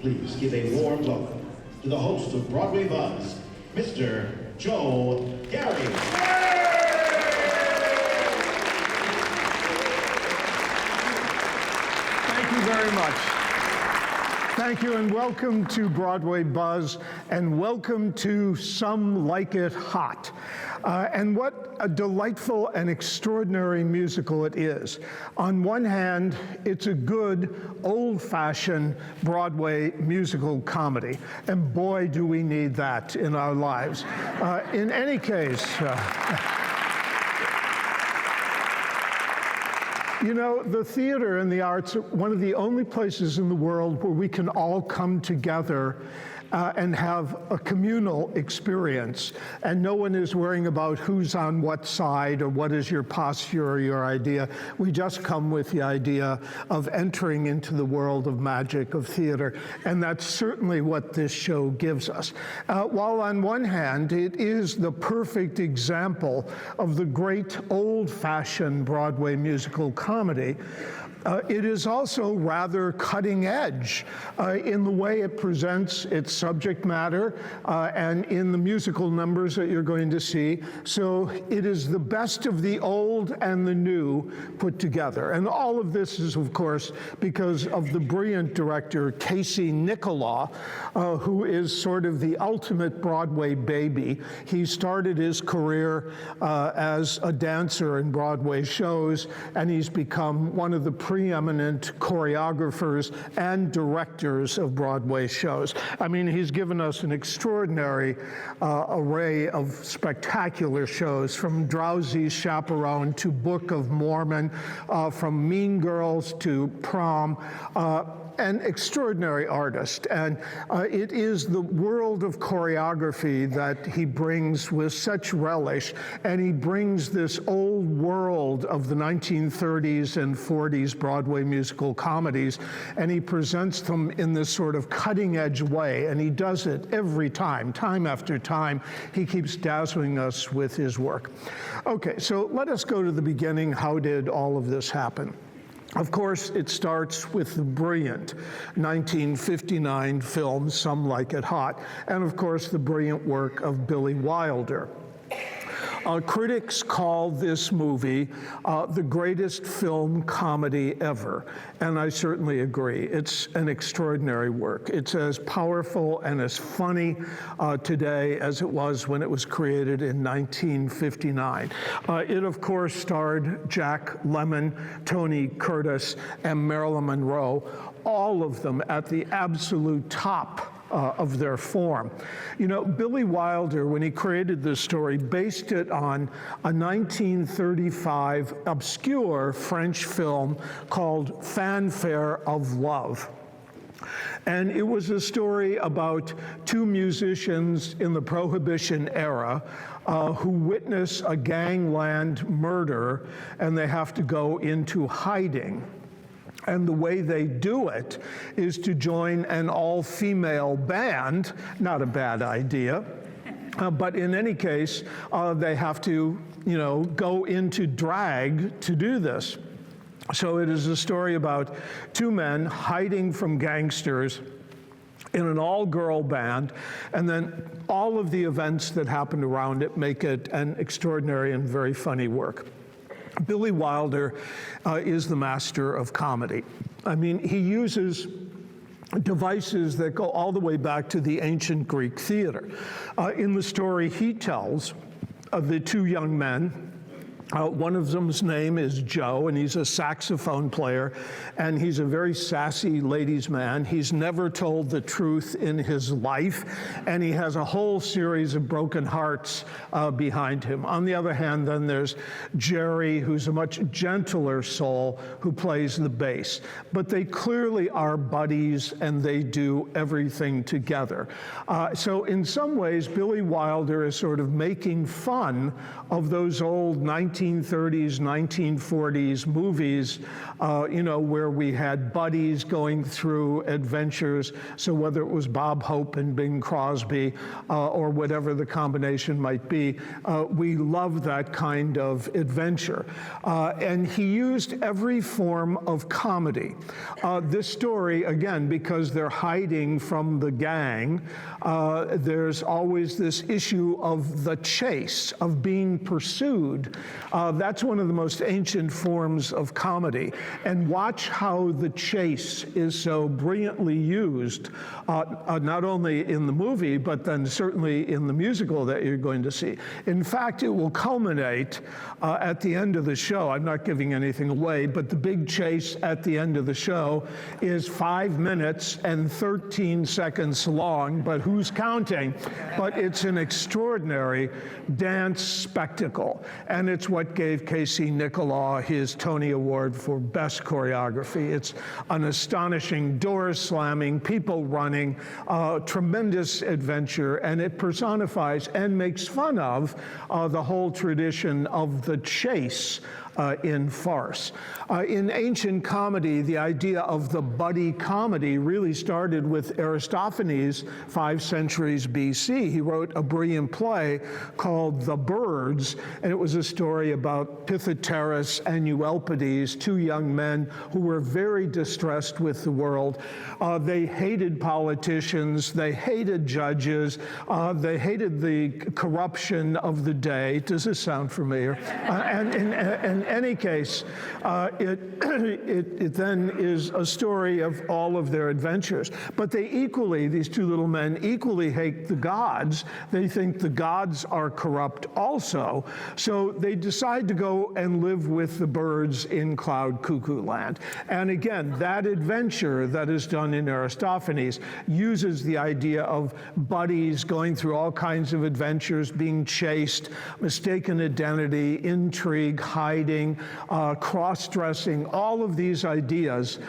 Please give a warm welcome to the host of Broadway Buzz, Mr. Joe Gary. Thank you very much. Thank you, and welcome to Broadway Buzz, and welcome to Some Like It Hot. And what a delightful and extraordinary musical it is. On one hand, it's a good, old-fashioned Broadway musical comedy, and boy, do we need that in our lives. In any case, you know, the theater and the arts are one of the only places in the world where we can all come together and have a communal experience, and no one is worrying about who's on what side or what is your posture or your idea. We just come with the idea of entering into the world of magic, of theater, and that's certainly what this show gives us. While on one hand, it is the perfect example of the great old-fashioned Broadway musical comedy, it is also rather cutting edge in the way it presents its subject matter and in the musical numbers that you're going to see. So it is the best of the old and the new put together. And all of this is, of course, because of the brilliant director, Casey Nicholaw, who is sort of the ultimate Broadway baby. He started his career as a dancer in Broadway shows, and he's become one of the preeminent choreographers and directors of Broadway shows. I mean, he's given us an extraordinary array of spectacular shows, from Drowsy's Chaperone to Book of Mormon, from Mean Girls to Prom. An extraordinary artist, and it is the world of choreography that he brings with such relish, and he brings this old world of the 1930s and 40s Broadway musical comedies, and he presents them in this sort of cutting-edge way, and he does it every time, time after time. He keeps dazzling us with his work. Okay, so let us go to the beginning. How did all of this happen? Of course, it starts with the brilliant 1959 film, Some Like It Hot, and of course, the brilliant work of Billy Wilder. Critics call this movie the greatest film comedy ever, and I certainly agree. It's an extraordinary work. It's as powerful and as funny today as it was when it was created in 1959. It, of course, starred Jack Lemmon, Tony Curtis, and Marilyn Monroe, all of them at the absolute top of their form. You know, Billy Wilder, when he created this story, based it on a 1935 obscure French film called Fanfare of Love. And it was a story about two musicians in the Prohibition era who witness a gangland murder, and they have to go into hiding. And the way they do it is to join an all-female band. Not a bad idea. But in any case, they have to, you know, go into drag to do this. So it is a story about two men hiding from gangsters in an all-girl band, and then all of the events that happened around it make it an extraordinary and very funny work. Billy Wilder is the master of comedy. I mean, he uses devices that go all the way back to the ancient Greek theater. In the story he tells of the two young men, one of them's name is Joe, and he's a saxophone player, and he's a very sassy ladies' man. He's never told the truth in his life, and he has a whole series of broken hearts behind him. On the other hand, then there's Jerry, who's a much gentler soul, who plays the bass. But they clearly are buddies, and they do everything together. So in some ways, Billy Wilder is sort of making fun of those old 19 1930s, 1940s movies, where we had buddies going through adventures. So whether it was Bob Hope and Bing Crosby or whatever the combination might be, we love that kind of adventure. And he used every form of comedy. This story, again, because they're hiding from the gang, there's always this issue of the chase, of being pursued. That's one of the most ancient forms of comedy. And watch how the chase is so brilliantly used, not only in the movie, but then certainly in the musical that you're going to see. In fact, it will culminate at the end of the show. I'm not giving anything away, but the big chase at the end of the show is 5 minutes and 13 seconds long, but who's counting? But it's an extraordinary dance spectacle, and it's what gave Casey Nicholaw his Tony Award for Best Choreography. It's an astonishing, doors slamming, people running, tremendous adventure, and it personifies and makes fun of the whole tradition of the chase in farce. In ancient comedy, the idea of the buddy comedy really started with Aristophanes 5 centuries BC. He wrote a brilliant play called The Birds, and it was a story about Pythagoras and Euelpides, 2 young men who were very distressed with the world. They hated politicians, they hated judges, they hated the corruption of the day. Does this sound familiar? And in any case, it then is a story of all of their adventures. But they equally, these 2 little men, equally hate the gods. They think the gods are corrupt also. So they decide to go and live with the birds in Cloud Cuckoo Land. And again, that adventure that is done in Aristophanes uses the idea of buddies going through all kinds of adventures, being chased, mistaken identity, intrigue, hiding, cross-dressing. All of these ideas,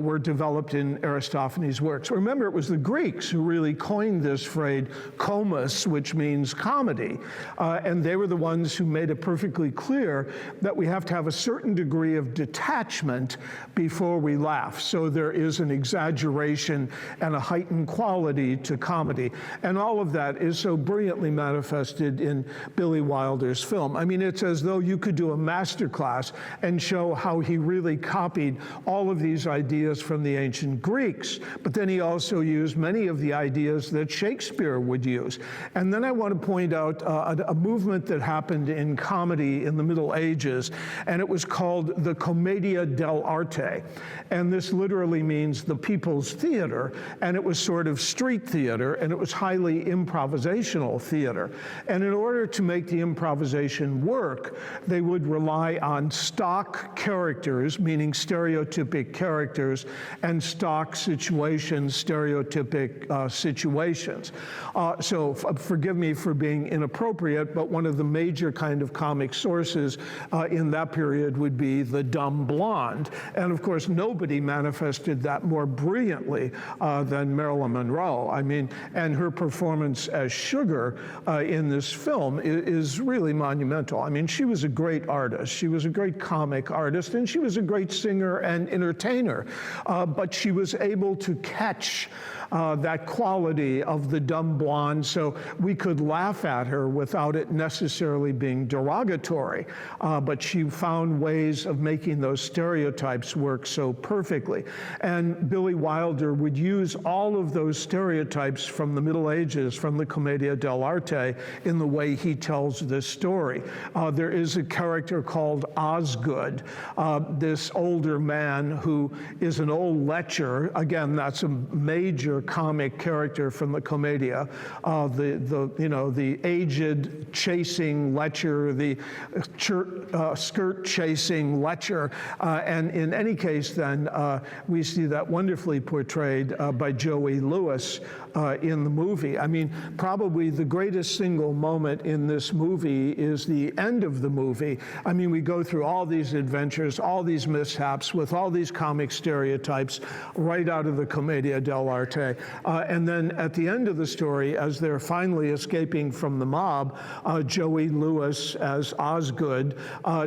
were developed in Aristophanes' works. Remember, it was the Greeks who really coined this phrase, komos, which means comedy. And they were the ones who made it perfectly clear that we have to have a certain degree of detachment before we laugh. So there is an exaggeration and a heightened quality to comedy. And all of that is so brilliantly manifested in Billy Wilder's film. I mean, it's as though you could do a master class and show how he really copied all of these ideas from the ancient Greeks. But then he also used many of the ideas that Shakespeare would use. And then I want to point out a movement that happened in comedy in the Middle Ages, and it was called the Commedia dell'arte. And this literally means the people's theater, and it was sort of street theater, and it was highly improvisational theater. And in order to make the improvisation work, they would rely on stock characters, meaning stereotypic characters, and stock situations, stereotypic situations. So forgive me for being inappropriate, but one of the major kind of comic sources in that period would be the dumb blonde. And of course, nobody manifested that more brilliantly than Marilyn Monroe. I mean, and her performance as Sugar in this film is really monumental. I mean, she was a great artist. She was a great comic artist, and she was a great singer and entertainer. But she was able to catch that quality of the dumb blonde, so we could laugh at her without it necessarily being derogatory. But she found ways of making those stereotypes work so perfectly. And Billy Wilder would use all of those stereotypes from the Middle Ages, from the Commedia dell'arte, in the way he tells this story. There is a character called Osgood, this older man who is an old lecher. Again, that's a major comic character from the Commedia, the aged chasing lecher, the skirt chasing lecher, and in any case, then we see that wonderfully portrayed by Joey Lewis in the movie. I mean, probably the greatest single moment in this movie is the end of the movie I mean, we go through all these adventures, all these mishaps with all these comic stereotypes right out of the Commedia dell'arte. And then at the end of the story, as they're finally escaping from the mob, Joey Lewis as Osgood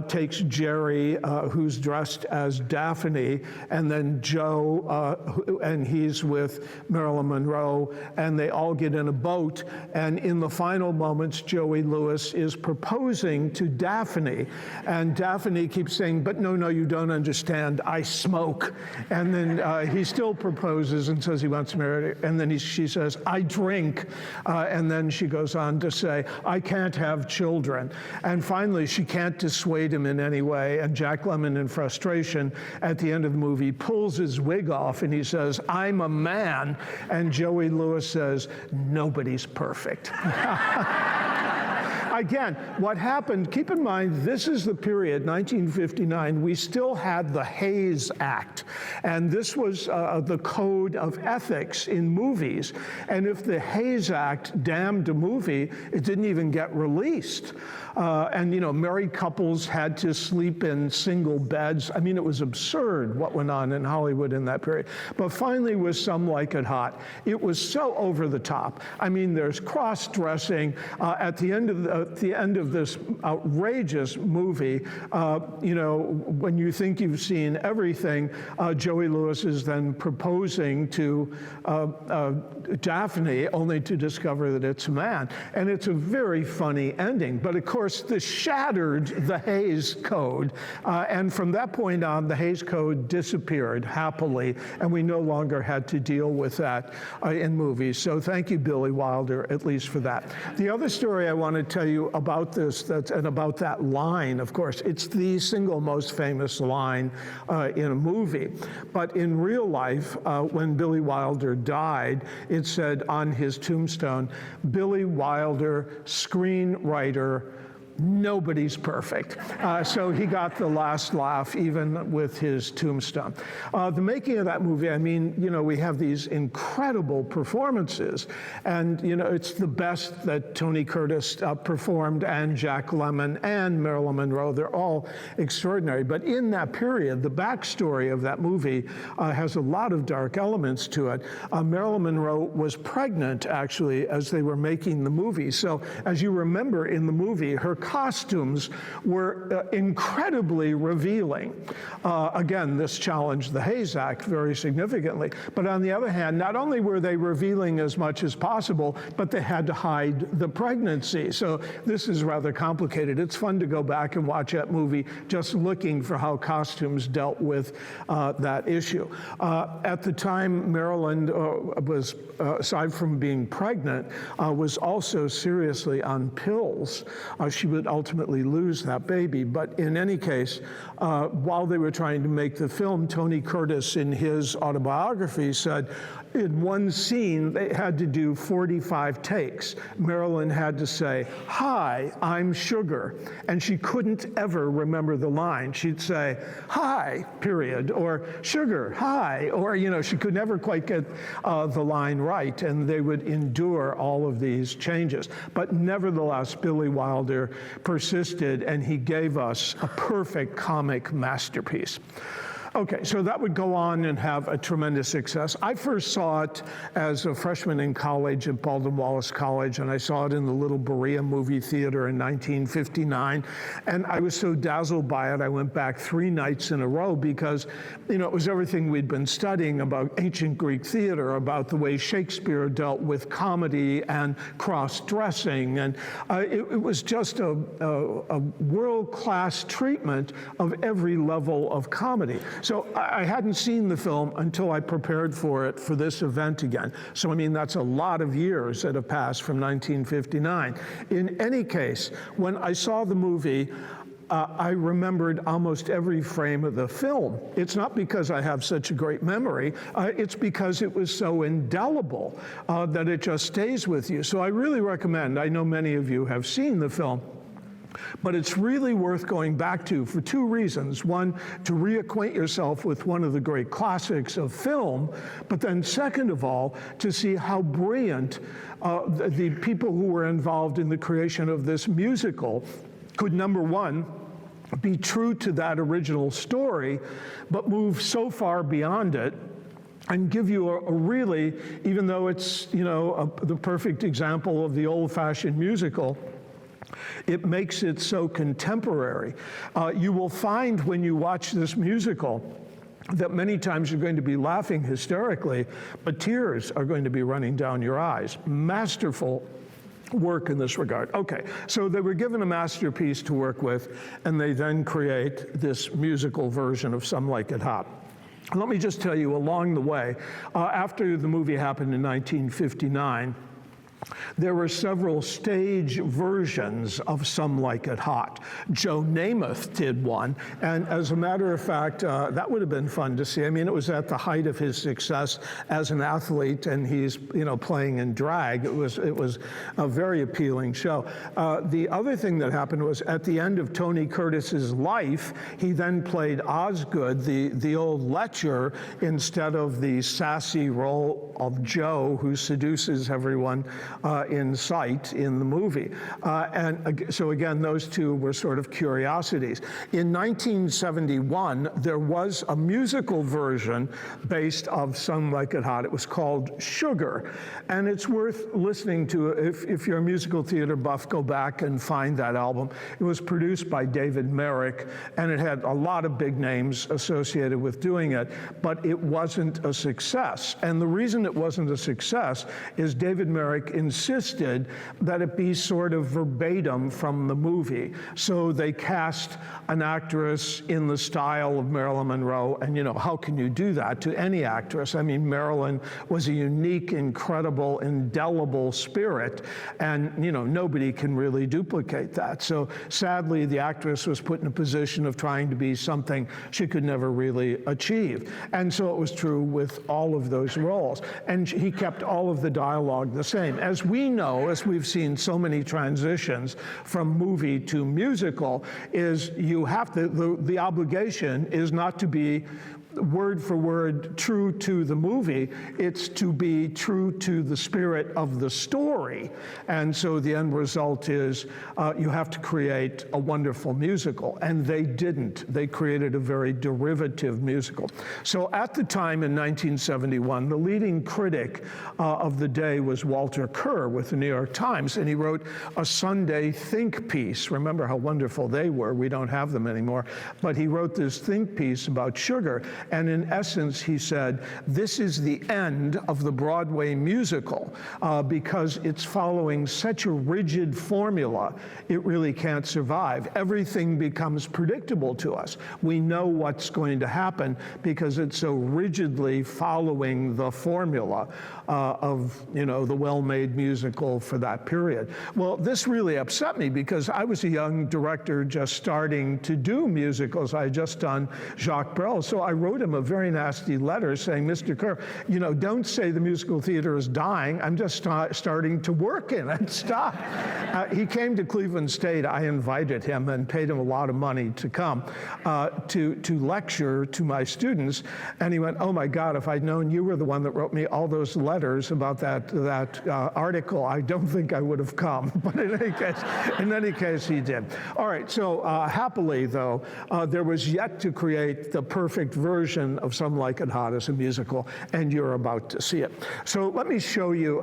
takes Jerry, who's dressed as Daphne, and then Joe, and he's with Marilyn Monroe, and they all get in a boat, and in the final moments, Joey Lewis is proposing to Daphne, and Daphne keeps saying, but no, you don't understand, I smoke. And then he still proposes and says he wants to marry her, and then she says, I drink, and then she goes on to say, I can't have children. And finally, she can't dissuade him in any way, and Jack Lemmon, in frustration, at the end of the movie, pulls his wig off, and he says, I'm a man, and Joey Lewis says, nobody's perfect. Again, what happened, keep in mind, this is the period, 1959, we still had the Hayes Act, and this was the code of ethics in movies, and if the Hayes Act damned a movie, it didn't even get released. And, you know, married couples had to sleep in single beds. I mean, it was absurd what went on in Hollywood in that period. But finally, with Some Like It Hot, it was so over the top. I mean, there's cross-dressing. At the end of this outrageous movie, you know, when you think you've seen everything, Joey Lewis is then proposing to Daphne, only to discover that it's a man. And it's a very funny ending. But of course, this shattered the Hays Code. And from that point on, the Hays Code disappeared happily, and we no longer had to deal with that in movies. So thank you, Billy Wilder, at least for that. The other story I want to tell you about this, and about that line, of course, it's the single most famous line in a movie. But in real life, when Billy Wilder died, it said on his tombstone, Billy Wilder, screenwriter, nobody's perfect. So he got the last laugh even with his tombstone. The making of that movie, I mean, you know, we have these incredible performances, and, you know, it's the best that Tony Curtis performed, and Jack Lemmon and Marilyn Monroe. They're all extraordinary. But in that period, the backstory of that movie has a lot of dark elements to it. Marilyn Monroe was pregnant, actually, as they were making the movie. So as you remember in the movie, her costumes were incredibly revealing. Again, this challenged the Hayes Act very significantly. But on the other hand, not only were they revealing as much as possible, but they had to hide the pregnancy. So this is rather complicated. It's fun to go back and watch that movie just looking for how costumes dealt with that issue. At the time, Marilyn was, aside from being pregnant, was also seriously on pills. She would ultimately lose that baby. But in any case, while they were trying to make the film, Tony Curtis, in his autobiography, said in one scene they had to do 45 takes. Marilyn had to say, "Hi, I'm Sugar," and she couldn't ever remember the line. She'd say, "Hi," period, or "Sugar, hi," or, you know, she could never quite get the line right, and they would endure all of these changes. But nevertheless, Billy Wilder persisted, and he gave us a perfect comic masterpiece. Okay, so that would go on and have a tremendous success. I first saw it as a freshman in college at Baldwin Wallace College, and I saw it in the Little Berea movie theater in 1959. And I was so dazzled by it, I went back 3 nights in a row because, you know, it was everything we'd been studying about ancient Greek theater, about the way Shakespeare dealt with comedy and cross-dressing. And it was just a world-class treatment of every level of comedy. So I hadn't seen the film until I prepared for it for this event again. So, I mean, that's a lot of years that have passed from 1959. In any case, when I saw the movie, I remembered almost every frame of the film. It's not because I have such a great memory, it's because it was so indelible that it just stays with you. So I really recommend, I know many of you have seen the film, but it's really worth going back to for 2 reasons. One, to reacquaint yourself with one of the great classics of film, but then second of all, to see how brilliant the people who were involved in the creation of this musical could, number one, be true to that original story, but move so far beyond it and give you a really, even though it's, the perfect example of the old-fashioned musical, it makes it so contemporary. You will find when you watch this musical that many times you're going to be laughing hysterically, but tears are going to be running down your eyes. Masterful work in this regard. Okay, so they were given a masterpiece to work with, and they then create this musical version of Some Like It Hot. Let me just tell you, along the way, after the movie happened in 1959, there were several stage versions of Some Like It Hot. Joe Namath did one, and as a matter of fact, that would have been fun to see. I mean, it was at the height of his success as an athlete, and he's playing in drag. It was a very appealing show. The other thing that happened was at the end of Tony Curtis's life, he then played Osgood, the old lecher, instead of the sassy role of Joe, who seduces everyone in sight in the movie. And so again, those two were sort of curiosities. In 1971, there was a musical version based of Some Like It Hot. It was called Sugar. And it's worth listening to. If you're a musical theater buff, go back and find that album. It was produced by David Merrick, and it had a lot of big names associated with doing it, but it wasn't a success. And the reason it wasn't a success is David Merrick insisted that it be sort of verbatim from the movie. So they cast an actress in the style of Marilyn Monroe, and how can you do that to any actress? I mean, Marilyn was a unique, incredible, indelible spirit, and nobody can really duplicate that. So sadly, the actress was put in a position of trying to be something she could never really achieve. And so it was true with all of those roles. And he kept all of the dialogue the same. As we know, as we've seen so many transitions from movie to musical, is you have to, the obligation is not to be word for word true to the movie, it's to be true to the spirit of the story. And so the end result is you have to create a wonderful musical. And they didn't. They created a very derivative musical. So at the time in 1971, the leading critic of the day was Walter Kerr with the New York Times, and he wrote a Sunday think piece. Remember how wonderful they were. We don't have them anymore. But he wrote this think piece about sugar. And in essence, he said, this is the end of the Broadway musical because it's following such a rigid formula, it really can't survive. Everything becomes predictable to us. We know what's going to happen because it's so rigidly following the formula of, the well-made musical for that period. Well, this really upset me because I was a young director just starting to do musicals. I had just done Jacques Brel, so I wrote him a very nasty letter saying, Mr. Kerr, don't say the musical theater is dying. I'm just starting to work in it. Stop. He came to Cleveland State. I invited him and paid him a lot of money to come to lecture to my students. And he went, oh my God, if I'd known you were the one that wrote me all those letters about that article, I don't think I would have come. But in any case, he did. All right, so happily, though, there was yet to create the perfect version of Some Like It Hot as a musical, and you're about to see it. So let me show you,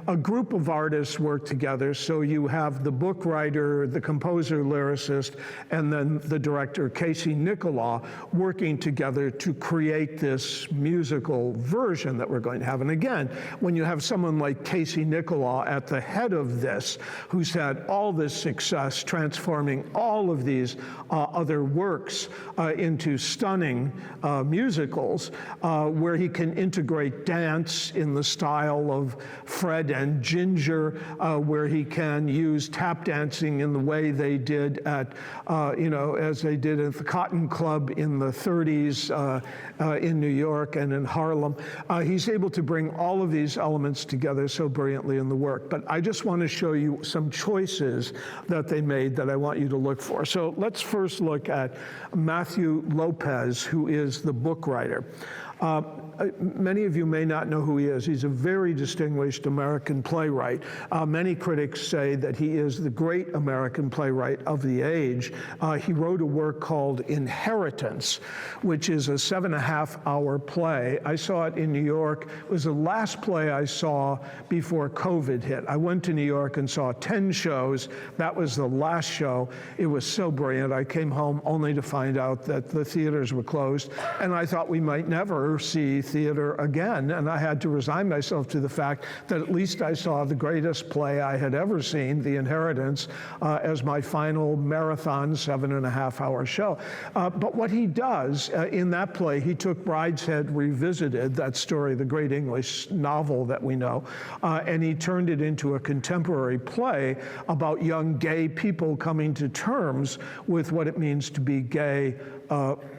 a group of artists work together. So you have the book writer, the composer, lyricist, and then the director, Casey Nicholaw, working together to create this musical version that we're going to have. And again, when you have someone like Casey Nicholaw at the head of this, who's had all this success transforming all of these other works into stunning musicals, where he can integrate dance in the style of Fred and Ginger, where he can use tap dancing in the way they did at, as they did at the Cotton Club in the 30s in New York and in Harlem. He's able to bring all of these elements together so brilliantly in the work. But I just want to show you some choices that they made that I want you to look for. So let's first look at Matthew Lopez, who is the book writer. Many of you may not know who he is. He's a very distinguished American playwright. Many critics say that he is the great American playwright of the age. He wrote a work called Inheritance, which is a 7.5-hour play. I saw it in New York. It was the last play I saw before COVID hit. I went to New York and saw 10 shows. That was the last show. It was so brilliant. I came home only to find out that the theaters were closed, and I thought we might never see theater again, and I had to resign myself to the fact that at least I saw the greatest play I had ever seen, The Inheritance, as my final marathon 7.5-hour show. But what he does in that play, he took Brideshead Revisited, that story, the great English novel that we know, and he turned it into a contemporary play about young gay people coming to terms with what it means to be gay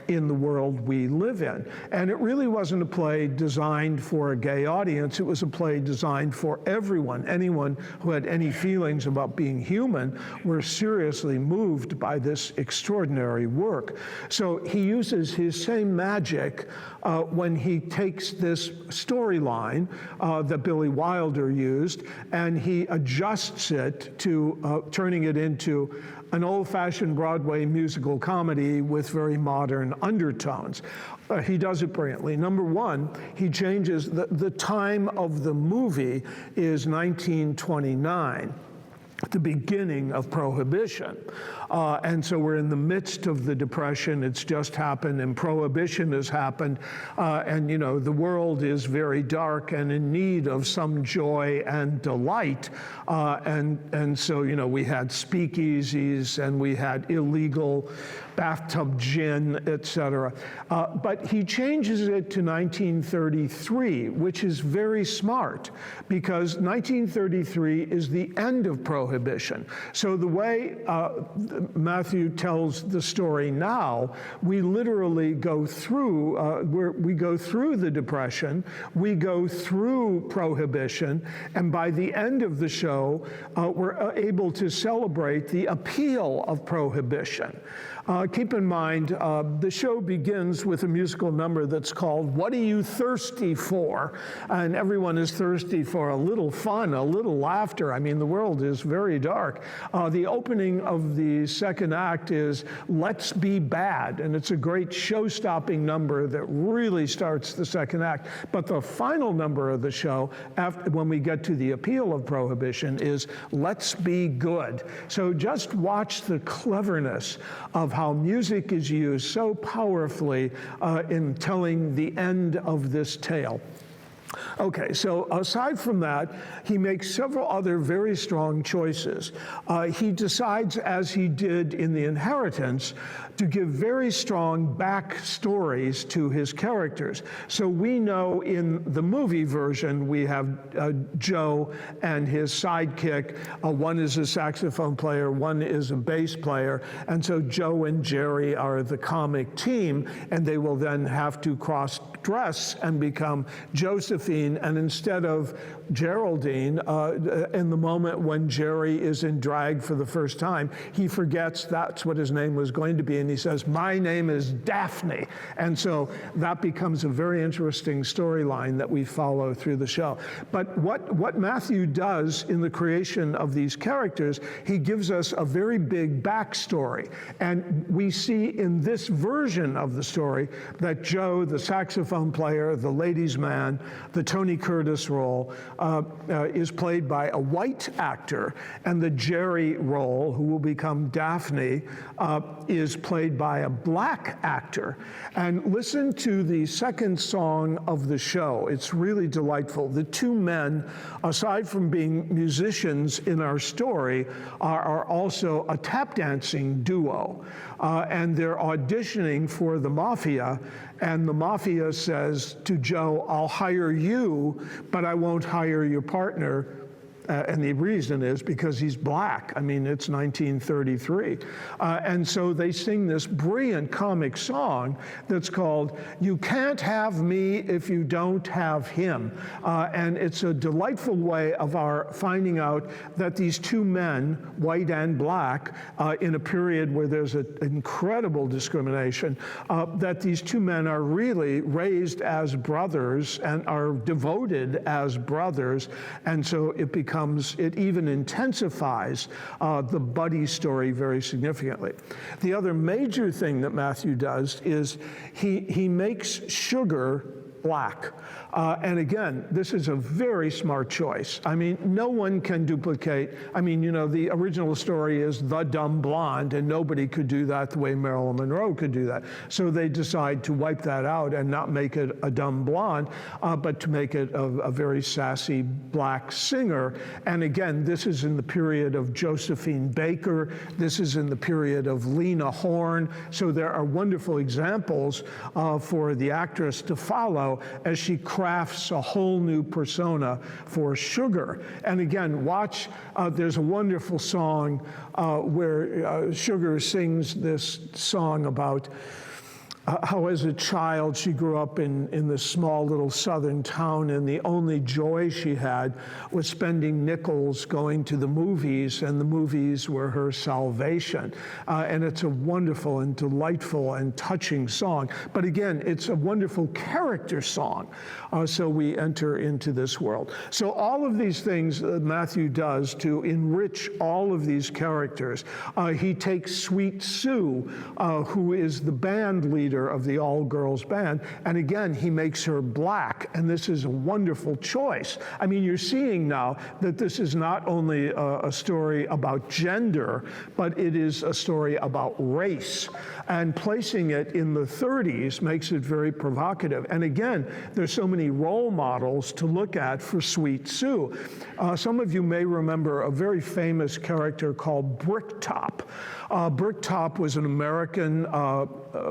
in the world we live in. And it really wasn't a play designed for a gay audience. It was a play designed for everyone. Anyone who had any feelings about being human were seriously moved by this extraordinary work. So he uses his same magic when he takes this storyline that Billy Wilder used, and he adjusts it to turning it into an old-fashioned Broadway musical comedy with very modern undertones. He does it brilliantly. Number one, he changes, the time of the movie is 1929. At the beginning of Prohibition. And so we're in the midst of the Depression. It's just happened, and Prohibition has happened. And, you know, the world is very dark and in need of some joy and delight. And so, you know, we had speakeasies and we had illegal bathtub gin, et cetera. But he changes it to 1933, which is very smart, because 1933 is the end of Prohibition. So the way Matthew tells the story now, we literally go through, we go through the Depression, we go through Prohibition, and by the end of the show, we're able to celebrate the appeal of Prohibition. Keep in mind, the show begins with a musical number that's called "What Are You Thirsty For?" And everyone is thirsty for a little fun, a little laughter. I mean, the world is very dark. The opening of the second act is "Let's Be Bad," and it's a great show-stopping number that really starts the second act. But the final number of the show, when we get to the appeal of Prohibition, is "Let's Be Good." So just watch the cleverness of how music is used so powerfully in telling the end of this tale. Okay, so aside from that, he makes several other very strong choices. He decides, as he did in The Inheritance, to give very strong backstories to his characters. So we know in the movie version, we have Joe and his sidekick. One is a saxophone player, one is a bass player. And so Joe and Jerry are the comic team, and they will then have to cross-dress and become Josephine, and instead of Geraldine, in the moment when Jerry is in drag for the first time, he forgets that's what his name was going to be, and he says, "My name is Daphne." And so that becomes a very interesting storyline that we follow through the show. But what Matthew does in the creation of these characters, he gives us a very big backstory. And we see in this version of the story that Joe, the saxophone player, the ladies' man, the Tony Curtis role, is played by a white actor, and the Jerry role, who will become Daphne, is played by a black actor. And listen to the second song of the show. It's really delightful. The two men, aside from being musicians in our story, are also a tap dancing duo. And they're auditioning for the mafia, and the mafia says to Joe, "I'll hire you, but I won't hire your partner." and the reason is because he's black. I mean, it's 1933. And so they sing this brilliant comic song that's called "You Can't Have Me If You Don't Have Him." And it's a delightful way of our finding out that these two men, white and black, in a period where there's an incredible discrimination, that these two men are really raised as brothers and are devoted as brothers. And so it even intensifies the buddy story very significantly. The other major thing that Matthew does is he makes Sugar black. And again, this is a very smart choice. I mean, no one can duplicate. I mean, you know, the original story is The Dumb Blonde, and nobody could do that the way Marilyn Monroe could do that. So they decide to wipe that out and not make it a dumb blonde, but to make it a very sassy black singer. And again, this is in the period of Josephine Baker. This is in the period of Lena Horne. So there are wonderful examples for the actress to follow as she crafts a whole new persona for Sugar. And again, watch, there's a wonderful song where Sugar sings this song about how as a child she grew up in this small little southern town, and the only joy she had was spending nickels going to the movies, and the movies were her salvation. And it's a wonderful and delightful and touching song. But again, it's a wonderful character song. So we enter into this world. So all of these things Matthew does to enrich all of these characters. He takes Sweet Sue, who is the band leader of the all-girls band, and again, he makes her black, and this is a wonderful choice. I mean, you're seeing now that this is not only a story about gender, but it is a story about race, and placing it in the 30s makes it very provocative. And again, there's so many role models to look at for Sweet Sue. Some of you may remember a very famous character called Bricktop. Bricktop was an American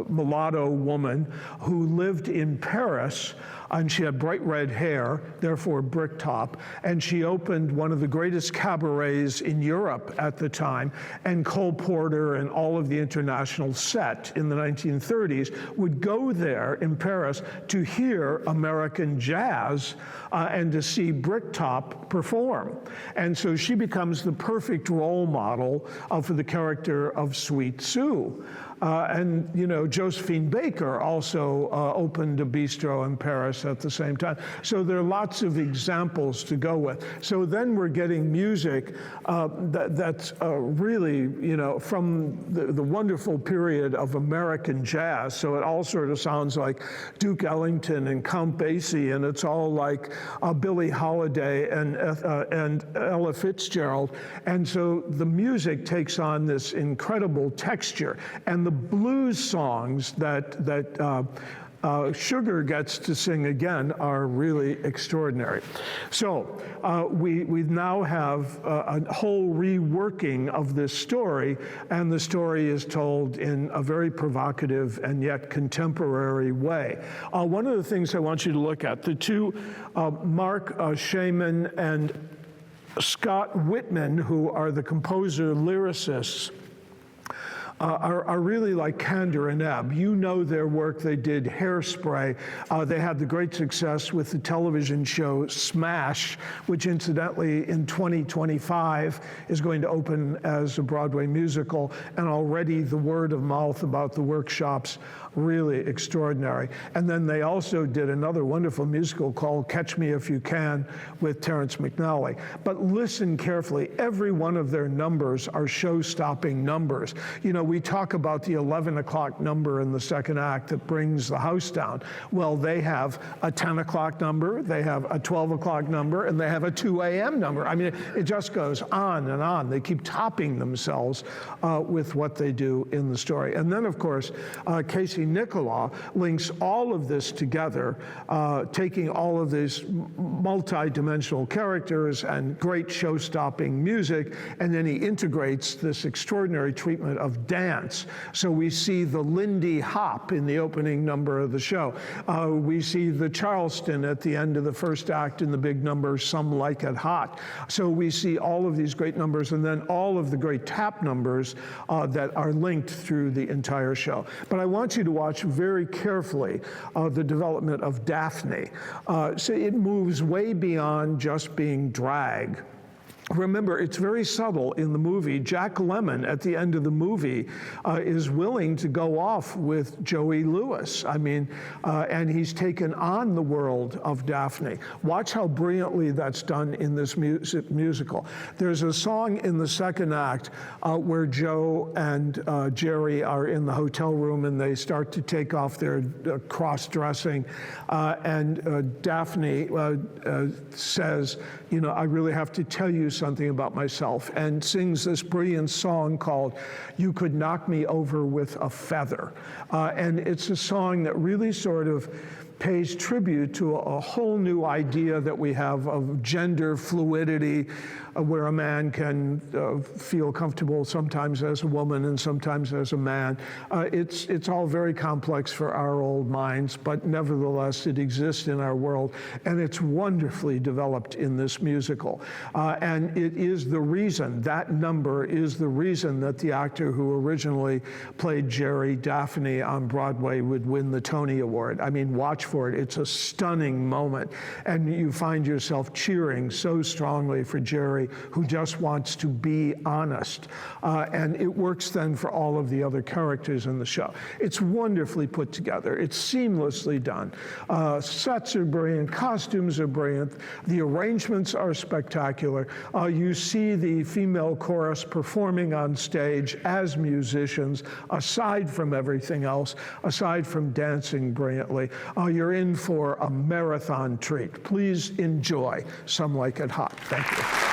mulatto woman who lived in Paris, and she had bright red hair, therefore Bricktop, and she opened one of the greatest cabarets in Europe at the time, and Cole Porter and all of the international set in the 1930s would go there in Paris to hear American jazz and to see Bricktop perform. And so she becomes the perfect role model for the character of Sweet Sue. And, you know, Josephine Baker also opened a bistro in Paris at the same time. So there are lots of examples to go with. So then we're getting music that's really, you know, from the wonderful period of American jazz. So it all sort of sounds like Duke Ellington and Count Basie, and it's all like Billie Holiday and Ella Fitzgerald. And so the music takes on this incredible texture. And the blues songs that Sugar gets to sing again are really extraordinary. So we now have a whole reworking of this story, and the story is told in a very provocative and yet contemporary way. One of the things I want you to look at, the two, Mark Shaman and Scott Whitman, who are the composer lyricists, are really like Kander and Ebb. You know their work. They did Hairspray. They had the great success with the television show Smash, which incidentally in 2025 is going to open as a Broadway musical, and already the word of mouth about the workshops really extraordinary. And then they also did another wonderful musical called Catch Me If You Can with Terrence McNally. But listen carefully, every one of their numbers are show-stopping numbers. You know, we talk about the 11 o'clock number in the second act that brings the house down. Well, they have a 10 o'clock number, they have a 12 o'clock number, and they have a 2 a.m. number. I mean, it just goes on and on. They keep topping themselves with what they do in the story. And then, of course, Casey Nicola links all of this together, taking all of these multi-dimensional characters and great show-stopping music, and then he integrates this extraordinary treatment of dance. So we see the Lindy Hop in the opening number of the show. We see the Charleston at the end of the first act in the big number, Some Like It Hot. So we see all of these great numbers, and then all of the great tap numbers that are linked through the entire show. But I want you to watch very carefully the development of Daphne. So it moves way beyond just being drag. Remember, it's very subtle in the movie. Jack Lemmon, at the end of the movie, is willing to go off with Joey Lewis. I mean, and he's taken on the world of Daphne. Watch how brilliantly that's done in this musical. There's a song in the second act where Joe and Jerry are in the hotel room and they start to take off their cross-dressing. And Daphne says, you know, I really have to tell you something about myself, and sings this brilliant song called You Could Knock Me Over with a Feather. And it's a song that really sort of pays tribute to a whole new idea that we have of gender fluidity, where a man can feel comfortable sometimes as a woman and sometimes as a man. It's all very complex for our old minds, but nevertheless it exists in our world, and it's wonderfully developed in this musical. And it is the reason, that number is the reason that the actor who originally played Jerry Daphne on Broadway would win the Tony Award. I mean, watch for it. It's a stunning moment, and you find yourself cheering so strongly for Jerry, who just wants to be honest. And it works then for all of the other characters in the show. It's wonderfully put together. It's seamlessly done. Sets are brilliant. Costumes are brilliant. The arrangements are spectacular. You see the female chorus performing on stage as musicians, aside from everything else, aside from dancing brilliantly. You're in for a marathon treat. Please enjoy Some Like It Hot. Thank you.